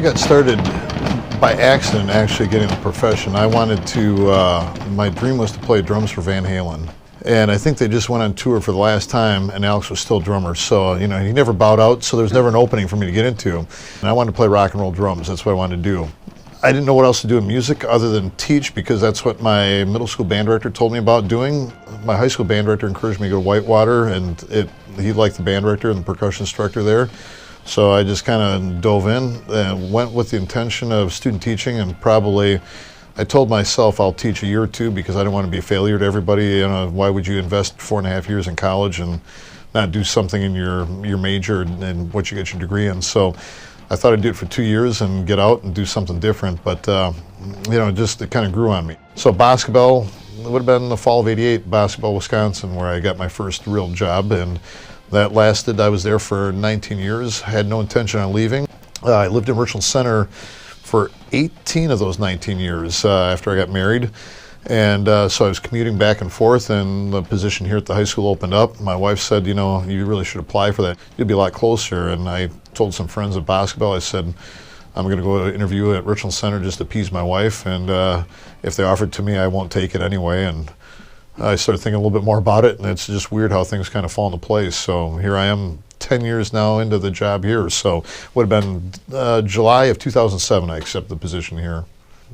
of got started by accident, actually getting the profession. I wanted to, my dream was to play drums for Van Halen. And I think they just went on tour for the last time, and Alex was still drummer. So, you know, he never bowed out, so there was never an opening for me to get into. And I wanted to play rock and roll drums. That's what I wanted to do. I didn't know what else to do in music other than teach, because that's what my middle school band director told me about doing. My high school band director encouraged me to go to Whitewater, and he liked the band director and the percussion instructor there. So I just kind of dove in and went with the intention of student teaching, and probably I told myself I'll teach a year or two because I didn't want to be a failure to everybody. You know, why would you invest 4.5 years in college and not do something in your major and what you get your degree in? So I thought I'd do it for 2 years and get out and do something different, but you know, just it kind of grew on me. So basketball, it would have been the fall of '88, basketball, Wisconsin, where I got my first real job, and that lasted, I was there for 19 years, had no intention on leaving. I lived in Richland Center for 18 of those 19 years after I got married. And so I was commuting back and forth, and the position here at the high school opened up. My wife said, you know, you really should apply for that. You'd be a lot closer. And I told some friends of basketball, I said, I'm going to go to an interview at Richland Center just to appease my wife, and if they offer it to me, I won't take it anyway. And I started thinking a little bit more about it, and it's just weird how things kind of fall into place. So here I am 10 years now into the job here. So would have been July of 2007 I accepted the position here.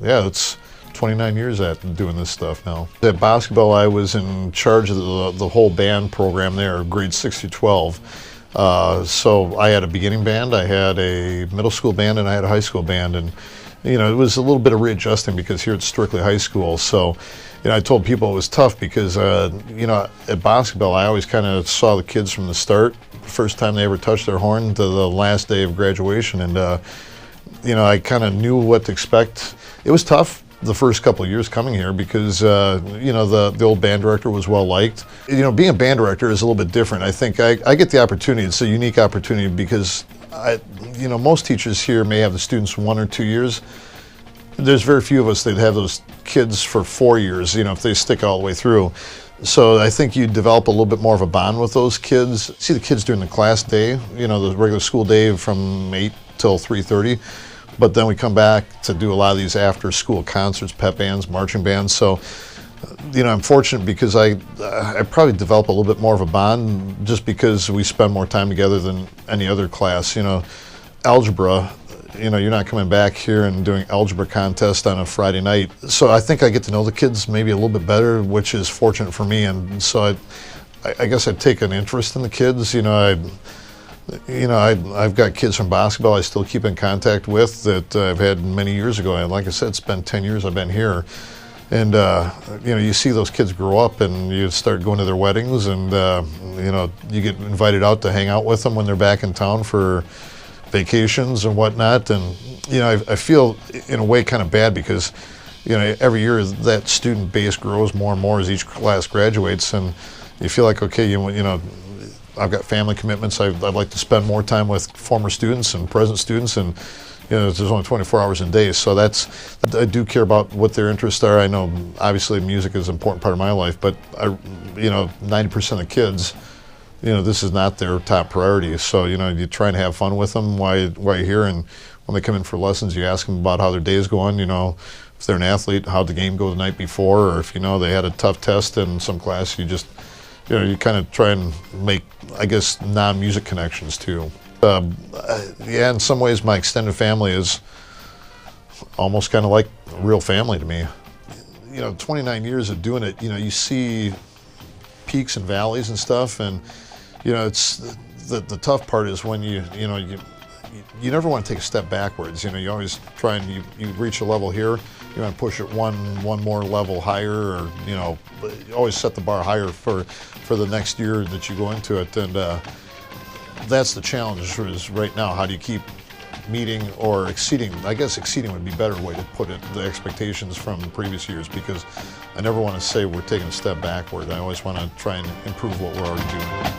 Yeah, it's 29 years at doing this stuff now. At basketball, I was in charge of the whole band program there, grades 6 through 12. So I had a beginning band, I had a middle school band, and I had a high school band. And you know, it was a little bit of readjusting because here it's strictly high school. So, you know, I told people it was tough because, you know, at basketball, I always kind of saw the kids from the start, the first time they ever touched their horn to the last day of graduation. And, you know, I kind of knew what to expect. It was tough the first couple of years coming here because, you know, the old band director was well liked. You know, being a band director is a little bit different. I think I get the opportunity. It's a unique opportunity because you know, most teachers here may have the students 1 or 2 years. There's very few of us that have those kids for 4 years, you know, if they stick all the way through. So I think you develop a little bit more of a bond with those kids. See the kids during the class day, you know, the regular school day from 8 till 3:30. But then we come back to do a lot of these after school concerts, pep bands, marching bands. So, you know, I'm fortunate because I probably develop a little bit more of a bond just because we spend more time together than any other class. You know, algebra, you know, you're not coming back here and doing algebra contest on a Friday night. So I think I get to know the kids maybe a little bit better, which is fortunate for me. And so I guess I take an interest in the kids. You know, I've got kids from basketball I still keep in contact with that I've had many years ago. And like I said, it's been 10 years I've been here. And, you know, you see those kids grow up and you start going to their weddings, and, you know, you get invited out to hang out with them when they're back in town for vacations and whatnot. And, you know, I feel in a way kind of bad because, you know, every year that student base grows more and more as each class graduates, and you feel like, okay, you know, I've got family commitments. I'd like to spend more time with former students and present students, and you know, there's only 24 hours in a day, so I do care about what their interests are. I know obviously music is an important part of my life, but you know, 90% of the kids, you know, this is not their top priority. So, you know, you try and have fun with them while you're here, and when they come in for lessons, you ask them about how their day is going. You know, if they're an athlete, how'd the game go the night before, or if, you know, they had a tough test in some class, you just, you know, you kind of try and make, I guess, non-music connections too. Yeah, in some ways my extended family is almost kind of like a real family to me. You know, 29 years of doing it, you know, you see peaks and valleys and stuff, and, you know, it's the tough part is when you never want to take a step backwards. You know, you always try and you reach a level here, you want to push it one more level higher, or, you know, you always set the bar higher for the next year that you go into it. And that's the challenge is right now, how do you keep meeting or exceeding? I guess exceeding would be a better way to put it, the expectations from previous years, because I never want to say we're taking a step backward. I always want to try and improve what we're already doing.